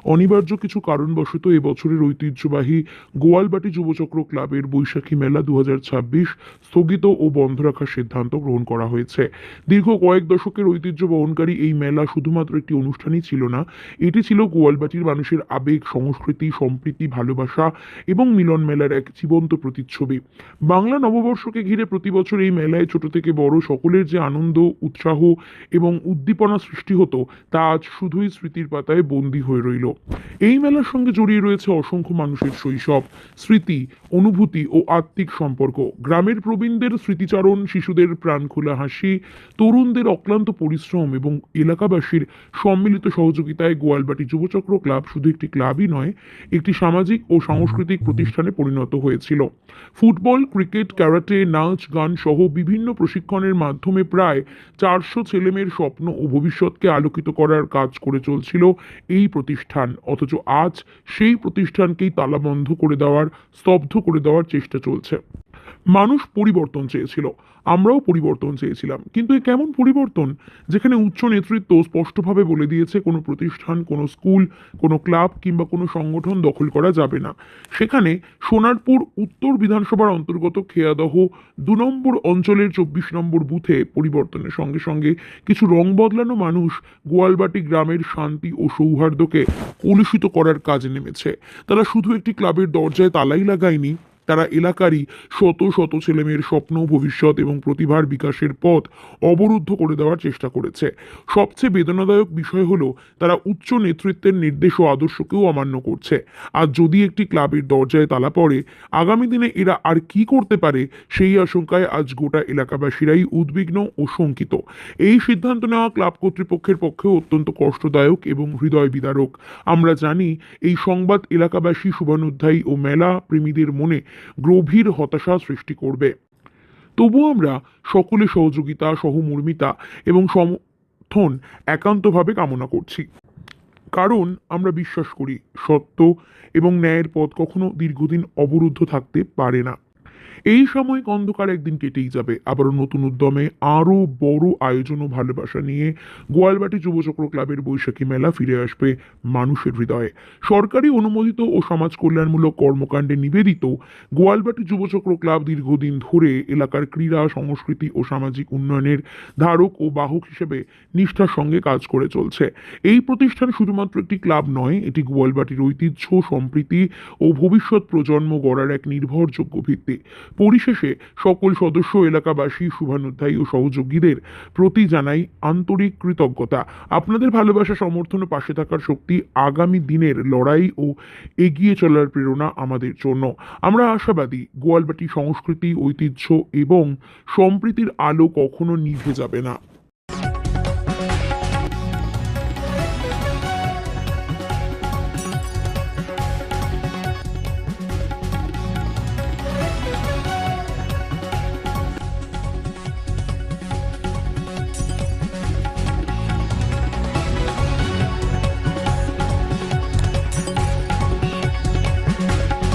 অনিবার্য কিছু কারণবশত এবছরের ঐতিহ্যবাহী গোয়ালবাটি যুবচক্র ক্লাবের বৈশাখী মেলা 2026 স্থগিত ও বন্ধ রাখার সিদ্ধান্ত গ্রহণ করা হয়েছে। দীর্ঘ কয়েক দশকের ঐতিহ্য বহনকারী এই মেলা শুধুমাত্র একটি অনুষ্ঠানই ছিল না, এটি ছিল গোয়ালবাটির মানুষের আবেগ, সংস্কৃতি, সম্প্রীতি, ভালোবাসা এবং মিলন মেলার এক জীবন্ত প্রতিচ্ছবি। বাংলা নববর্ষকে ঘিরে প্রতি বছর এই মেলায় ছোট থেকে বড় সকলের যে আনন্দ, উৎসাহ এবং উদ্দীপনা সৃষ্টি হতো তা আজ শুধুই স্মৃতির পাতায় বন্দী হয়ে রইল। এই মেলার সঙ্গে জড়িয়ে রয়েছে অসংখ্য মানুষের শৈশব, স্মৃতি, অনুভূতি ও আত্মিক সম্পর্ক। গ্রামের প্রবীণদের স্মৃতিচারণ, শিশুদের প্রাণখোলা হাসি, তরুণদের অক্লান্ত পরিশ্রম এবং এলাকাবাসীর সম্মিলিত সহযোগিতায় গোয়ালবাটি যুবচক্র ক্লাব শুধু একটি ক্লাবই নয়, একটি সামাজিক ও সাংস্কৃতিক প্রতিষ্ঠানে পরিণত হয়েছিল। ফুটবল, ক্রিকেট, ক্যারাটে, নাচ, গান সহ বিভিন্ন প্রশিক্ষণের মাধ্যমে প্রায় 400 ছেলেমেয়ের স্বপ্ন ও ভবিষ্যৎকে আলোকিত করার কাজ করে চলছিল এই প্রতিষ্ঠান। অথচ আজ সেই প্রতিষ্ঠানকেই তালাবন্ধ করে দেওয়ার, স্তব্ধ করে দেওয়ার চেষ্টা চলছে। মানুষ পরিবর্তন চেয়েছিল, আমরাও পরিবর্তন চেয়েছিলাম, কিন্তু এ কেমন পরিবর্তন যেখানে উচ্চ নেতৃত্ব স্পষ্টভাবে বলে দিয়েছে কোনো প্রতিষ্ঠান, কোনো স্কুল, কোনো ক্লাব কিংবা কোনো সংগঠন দখল করা যাবে না। সেখানে সোনারপুর উত্তর বিধানসভার অন্তর্গত খেয়াদহ 2 নম্বর অঞ্চলের 24 নম্বর বুথে পরিবর্তনের সঙ্গে সঙ্গে কিছু রং বদলানো মানুষ গোয়ালবাটি গ্রামের শান্তি ও সৌহার্দ্যকে কলুষিত করার কাজে নেমেছে। তারা শুধু একটি ক্লাবের দরজায় তালাই লাগায়নি, তারা এলাকারই শত শত ছেলেমেয়ের স্বপ্ন, ভবিষ্যৎ এবং প্রতিভার বিকাশের পথ অবরুদ্ধ করে দেওয়ার চেষ্টা করেছে। সবচেয়ে বেদনাদায়ক বিষয় হলো তারা উচ্চ নেতৃত্বের নির্দেশ ও আদর্শকেও অমান্য করছে। আর যদি একটি ক্লাবের দরজায় তালা পড়ে, আগামী দিনে এরা আর কি করতে পারে সেই আশঙ্কায় আজ গোটা এলাকাবাসীরাই উদ্বিগ্ন ও শঙ্কিত। এই সিদ্ধান্ত নেওয়া ক্লাব কর্তৃপক্ষের পক্ষেও অত্যন্ত কষ্টদায়ক এবং হৃদয় বিদারক। আমরা জানি এই সংবাদ এলাকাবাসী, শুভানুধ্যায়ী ও মেলা প্রেমীদের মনে গভীর হতাশা সৃষ্টি করবে। তবুও আমরা সকলে সহযোগিতা, সহমর্মিতা এবং সমর্থন একান্তভাবে কামনা করছি। কারণ আমরা বিশ্বাস করি সত্য এবং ন্যায়ের পথ কখনো দীর্ঘদিন অবরুদ্ধ থাকতে পারে না। এই সাময়িক অন্ধকার একদিন কেটেই যাবে, আবারও নতুন উদ্যমে আরও বড় আয়োজন ও ভালোবাসা নিয়ে গোয়ালবাটি যুবচক্র ক্লাবের বৈশাখী মেলা ফিরে আসবে মানুষের হৃদয়ে। সরকারি অনুমোদিত ও সমাজ কল্যাণমূলক কর্মকাণ্ডে নিবেদিত গোয়ালবাটি যুবচক্র ক্লাব দীর্ঘদিন ধরে এলাকার ক্রীড়া, সংস্কৃতি ও সামাজিক উন্নয়নের ধারক ও বাহক হিসেবে নিষ্ঠার সঙ্গে কাজ করে চলছে। এই প্রতিষ্ঠান শুধুমাত্র একটি ক্লাব নয়, এটি গোয়ালবাটির ঐতিহ্য, সম্প্রীতি ও ভবিষ্যৎ প্রজন্ম গড়ার এক নির্ভরযোগ্য ভিত্তি। পরিশেষে সকল সদস্য, এলাকাবাসী, শুভানুধ্যায়ী ও সহযোগীদের প্রতি জানাই আন্তরিক কৃতজ্ঞতা। আপনাদের ভালোবাসা, সমর্থন ও পাশে থাকার শক্তি আগামী দিনের লড়াই ও এগিয়ে চলার প্রেরণা আমাদের জন্য। আমরা আশাবাদী গোয়ালবাটি সংস্কৃতি, ঐতিহ্য এবং সম্প্রীতির আলো কখনো নিভে যাবে না।